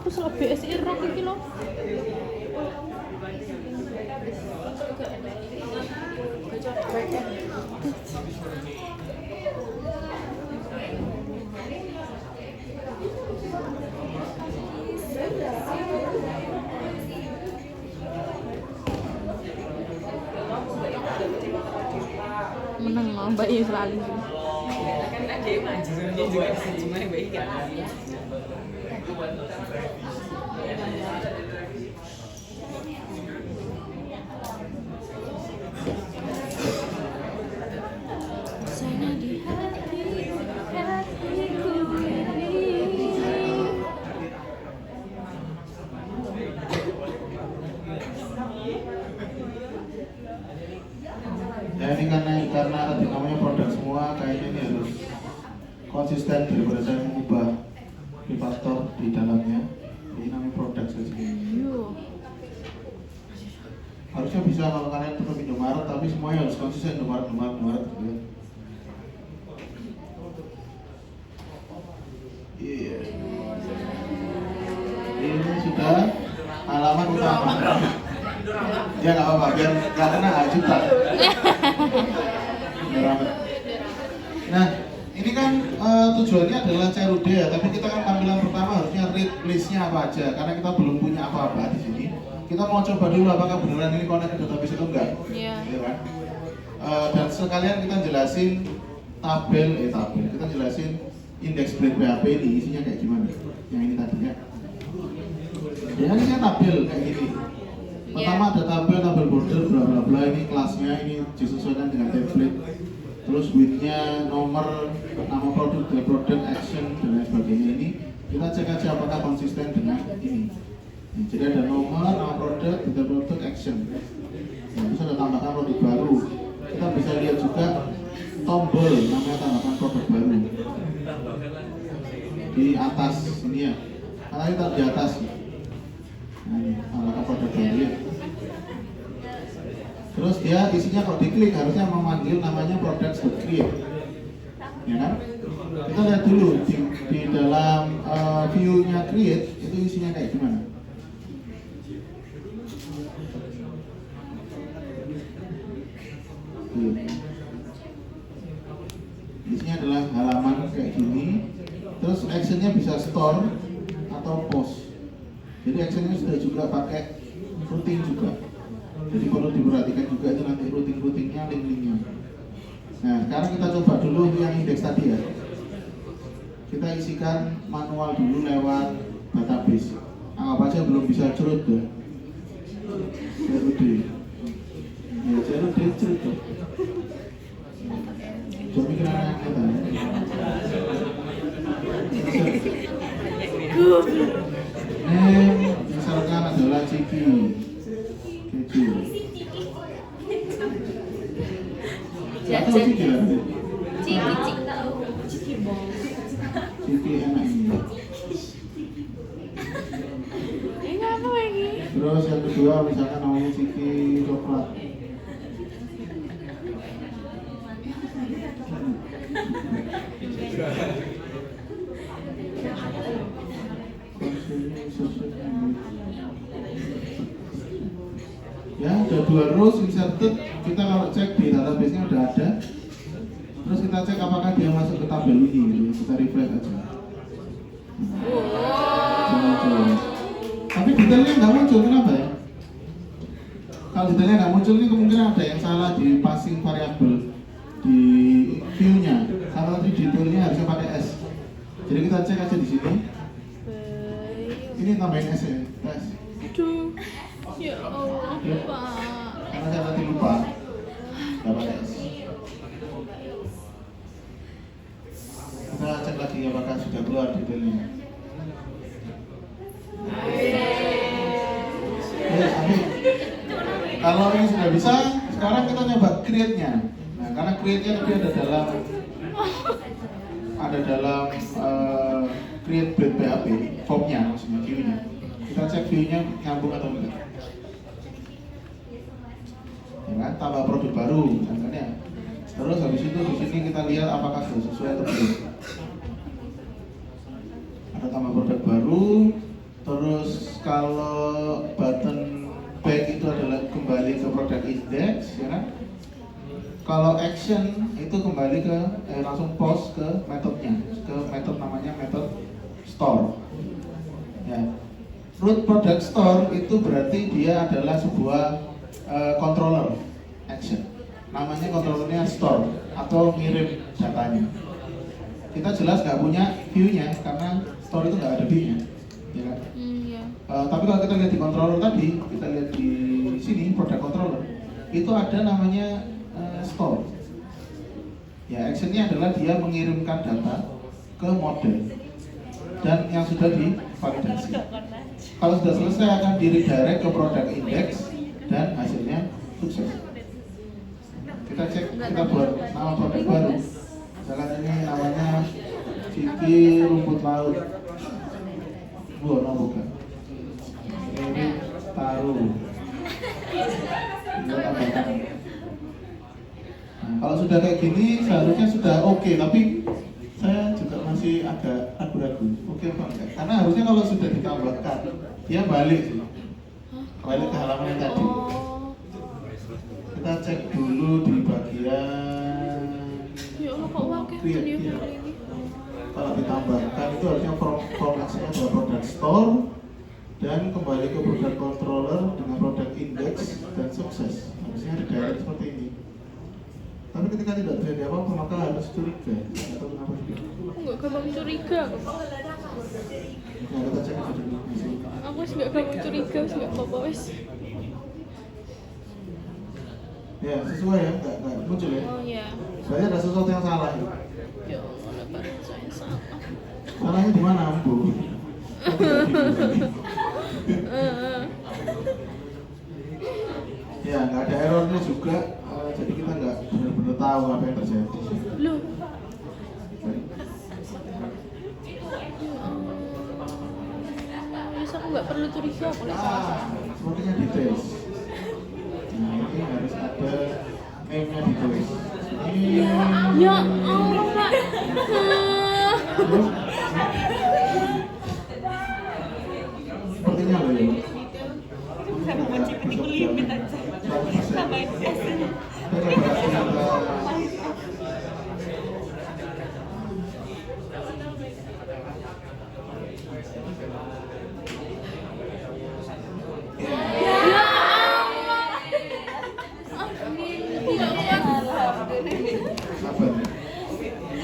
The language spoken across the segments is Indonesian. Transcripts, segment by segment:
Aku salah BSI rock iki lho. Menang mau Mbak Yu selalu. Kan ada yang maju juga cuma yang baik kan. Sana di hatiku Ya ini karena tadi namanya produk semua, kayaknya ini harus konsisten daripada saya mengubah refaktor di dalamnya. Ini namanya produk saja. Harusnya bisa kalau kalian tetap Indomaret, tapi semuanya harus konsisten Indomaret gitu ya. Iya. Ini sudah halaman utama. Ya nggak apa-apa, biar nggak kena juta. Nah, ini kan tujuannya adalah CRUD ya, tapi kita kan tampilan pertama harusnya read listnya apa aja, karena kita belum punya apa-apa di sini. Kita mau coba dulu apakah beneran ini connect ke database itu enggak? Iya. Ya kan? Dan sekalian kita jelasin tabel. Kita jelasin index break PHP ini isinya kayak gimana? Yang ini tadinya. Ya ini kan tabel kayak gini. Pertama ada tabel border bla bla bla, ini kelasnya ini disesuaikan dengan template. Terus width-nya, nomor, nama produk, action dan lain sebagainya. Ini kita cek aja apakah konsisten dengan ini. Jadi ada nomor, nama produk, action. Nah, terus ada tambahkan produk baru. Kita bisa lihat juga tombol namanya tambahkan produk baru di atas ini ya. Karena kita di atas. Nah, ini tambahkan produk baru ya. Terus dia isinya kalau diklik harusnya memanggil namanya product.create, ya kan? Kita lihat dulu di dalam view-nya create itu isinya kayak gimana? Isinya adalah halaman kayak gini. Terus actionnya bisa store atau post. Jadi actionnya sudah juga pakai routing juga. Jadi perlu diperhatikan juga itu nanti routing-routingnya, link-linknya. Nah, sekarang kita coba dulu yang indeks tadi ya. Kita isikan manual dulu lewat database. Anggap aja belum bisa cerut ya. CRUD. Ya, CRUD cerut ya. Coba mikirannya kita. Misalkan adalah Ciki. Atau Ciki lah. Ciki enak ini. Ini apa lagi? Terus yang kedua misalkan namanya Ciki coklat. Ya, ada 2 rows inserted. Kita kalau cek di database-nya udah ada. Terus kita cek apakah dia masuk ke tabel ini gitu. Kita refresh aja. Tapi detailnya nggak muncul, kenapa ya? Kalau detailnya nggak muncul ini kemungkinan ada yang salah di passing variabel di view-nya. Karena tadi detailnya harusnya pakai S. Jadi kita cek aja di sini. Ini tambahin S ya, tes. Aduh, ya Allah, Pak. Karena saya tadi lupa. Nggak pakai S. Kita cek lagi apakah sudah keluar detailnya. Kalau ini sudah bisa, sekarang kita nyoba create-nya. Nah, karena create-nya tadi ada dalam create build PHP, formnya maksudnya view-nya. Kita cek view-nya nyambung atau enggak. Ya kan, tambah produk baru, misalnya. Terus habis itu di sini kita lihat apakah sudah sesuai atau belum. Ada tambah produk baru. Terus kalau button back itu adalah kembali ke product index, ya kan? Kalau action itu kembali ke langsung post ke metodenya, ke metode namanya metode store. Ya. Root product store itu berarti dia adalah sebuah controller action. Namanya controllernya store atau ngirim datanya. Kita jelas nggak punya view-nya karena store itu nggak ada view-nya, ya kan? Iya. Tapi kalau kita lihat di controller tadi, kita lihat di sini product controller itu ada namanya store. Ya, actionnya adalah dia mengirimkan data ke model dan yang sudah divalidasi. Kalau sudah selesai akan di redirect ke product index dan hasilnya sukses. Kita cek, kita buat nama produk baru. Misalkan ini namanya Vicky rumput laut. Bukan, bukan. Ini taruh. Kita tambahkan. Nah, kalau sudah kayak gini seharusnya sudah oke, tapi saya juga masih agak ragu-ragu. Oke apa enggak? Karena harusnya kalau sudah ditambahkan, dia balik ke halaman yang tadi. Kita cek dulu di bagian Ya Allah, kok wakil create, dia ya. hari ini. Kalau ditambahkan itu harusnya from action-nya adalah product store dan kembali ke product controller dengan product index dan sukses. Harusnya redirect seperti ini. Tapi ketika tidak terjadi apa-apa maka harus curiga. Atau kenapa juga? Enggak gampang curiga kok. Nah, kita cek aja dulu. Aku sih enggak gampang curiga, wis enggak apa-apa wis. Ya, sesuai ya, nggak muncul ya. Oh iya. Berarti ada sesuatu yang salah ya. Ya Allah, dapat saya salah. Salahnya di mana, Bu? Ya, nggak ada errornya juga, jadi kita nggak benar-benar tahu apa yang terjadi. Loh. Wis aku nggak perlu curiga aku lihat salah. Sepertinya details. Nah, ini harus ada name-nya ditulis. Ini. Ya Allah, Pak. Terus, sepertinya loh ya. Sama kunci ketik limit aja. Sama ini.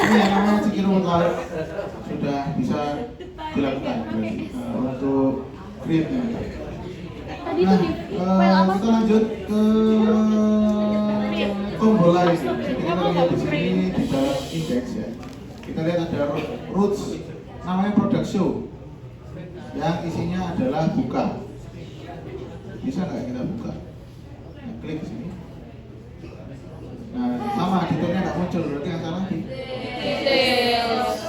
Ini yang namanya Ciki Rumput Laut sudah bisa dilakukan untuk create-nya. Tadi itu di file apa? Kita lanjut ke tombol lain. Jadi kita lihat di sini di dalam index ya. Kita lihat ada roots, namanya product show, yang isinya adalah buka. Bisa nggak kita buka? Nah, klik di sini. Nah, sama detailnya nggak muncul, berarti yang salah di Details.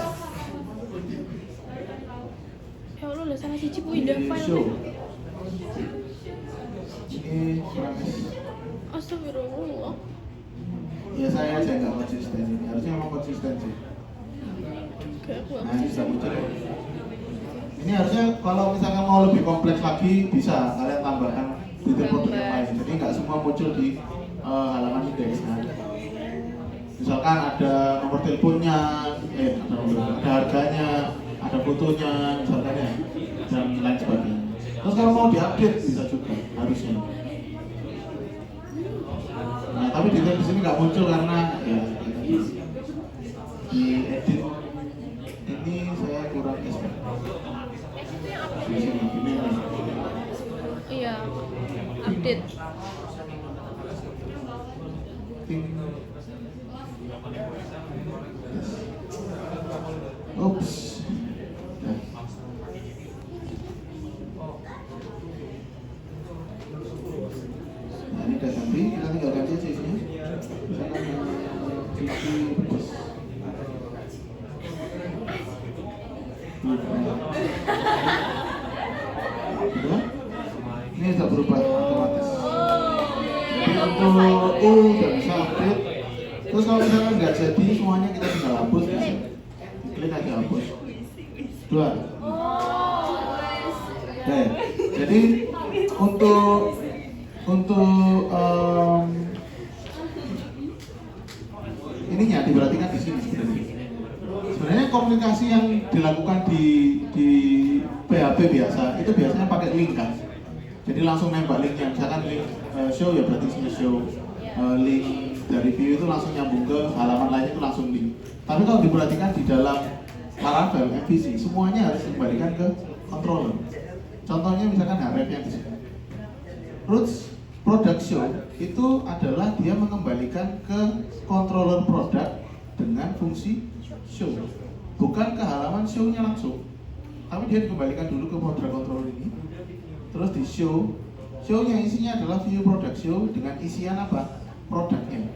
Ya Allah, lah salah siji ku indah file. show. Ini kurang Astagfirullah. ya saya aja nggak konsisten ini, harusnya memang konsisten sih. Kayak aku Nah, ini bisa muncul ya. Ini harusnya kalau misalkan mau lebih kompleks lagi bisa kalian tambahkan detail produk yang lain. Jadi nggak semua muncul di halaman indeks. Nah, misalkan ada nomor teleponnya, ada harganya, ada fotonya, misalkan ya, dan lain sebagainya. Terus kalau mau diupdate bisa juga, harusnya. Nah, tapi detail di sini nggak muncul karena ya di edit ini saya kurang expert. Di sini ini. Iya. Update. Oops. Nah. Nah, ini udah ganti, kita tinggal ganti aja isinya. Misalkan cuci bebas. Udah? Ini sudah berubah otomatis. Jadi untuk udah bisa update. Terus kalau misalkan nggak jadi semuanya kita tinggal hapus bisa. Klik aja hapus. Dua. Oke. Jadi untuk ininya diperhatikan di sini sebenarnya. Sebenarnya komunikasi yang dilakukan di PHP biasa itu biasanya pakai link kan. Jadi langsung nembak linknya, misalkan link show ya berarti isinya show, link dari view itu langsung nyambung ke halaman lainnya itu langsung link. Tapi kalau diperhatikan di dalam Laravel MVC semuanya harus dikembalikan ke controller. Contohnya misalkan href yang di sini. Roots product show itu adalah dia mengembalikan ke controller product dengan fungsi show, bukan ke halaman show-nya langsung. Tapi dia dikembalikan dulu ke product controller ini. Terus di show-nya isinya adalah view product show dengan isian apa? Produknya.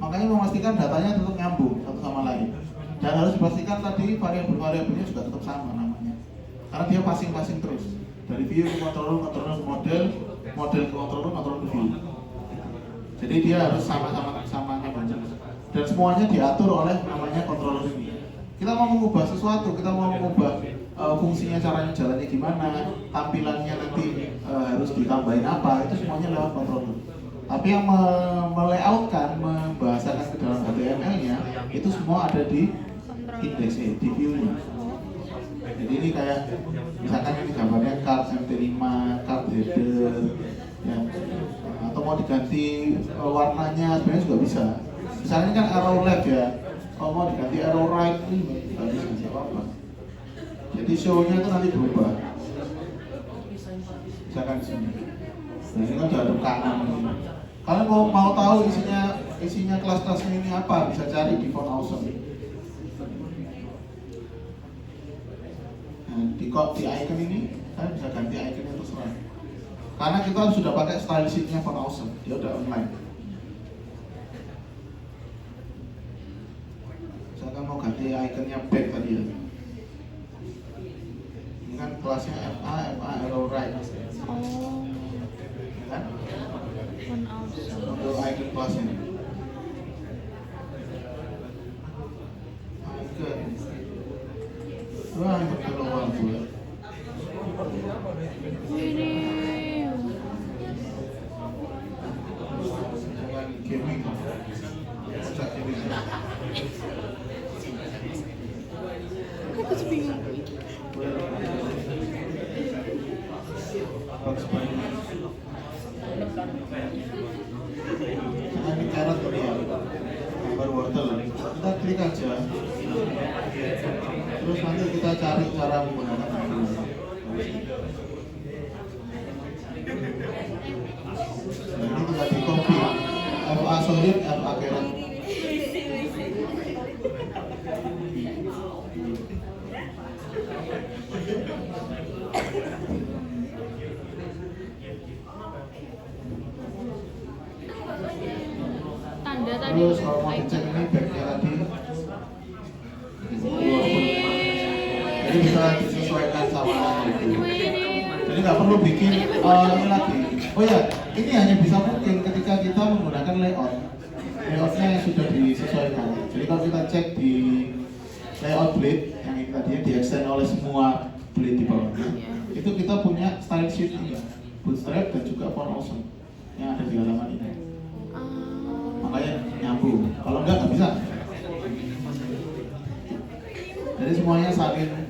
Makanya memastikan datanya tetap nyambung satu sama lain. Dan harus dipastikan tadi variabel-variabelnya juga tetap sama namanya. Karena dia passing-passing terus. Dari view ke controller ke model ke controller ke view. Jadi dia harus sama-sama nyambung. Dan semuanya diatur oleh namanya controller ini. Kita mau mengubah sesuatu, kita mau mengubah fungsinya, caranya jalannya gimana, tampilannya nanti harus ditambahin apa, itu semuanya lewat controller. Tapi yang melayoutkan, membahasakan ke dalam HTML-nya itu semua ada di index, di view-nya. Jadi ini kayak misalkan ini gambarnya card MT5, card header, ya, atau mau diganti warnanya sebenarnya juga bisa. Misalnya ini kan arrow left ya, kalau mau diganti arrow right ini nggak bisa, nggak apa-apa. Jadi show-nya itu nanti berubah. Misalkan di sini. Nah ini kan udah ada kanan ini. Kalian mau tahu isinya kelas-kelasnya ini apa, bisa cari di font awesome. Nah, di icon ini, kalian bisa ganti iconnya terserah. Karena kita sudah pakai style sheet-nya font awesome, dia udah online. Misalkan mau ganti iconnya back tadi ya. Ini kan kelasnya FA arrow right. Oh, Kan? one awesome. Untuk icon kelasnya. Icon. Wah, ini keluar gue. Ini Jangan gaming. Kocak gaming. aku bingung. Nah, ini carrot tadi ya, gambar wortel. Kita klik aja. Terus nanti kita cari cara menggunakan itu. Nah, ini tinggal di copy. FA solid, FA carrot. Tanda tadi. Terus kalau mau dicek ini backnya tadi, jadi bisa disesuaikan sama itu. Jadi nggak perlu bikin ini lagi. Oh ya, ini hanya bisa mungkin ketika kita menggunakan layoutnya yang sudah disesuaikan. Jadi kalau kita cek di layout blade yang ini tadi di extend oleh semua blade di bawahnya, itu kita punya style sheet ini, bootstrap dan juga font awesome yang ada di halaman ini. Makanya nyambung. Kalau enggak bisa. Jadi semuanya saling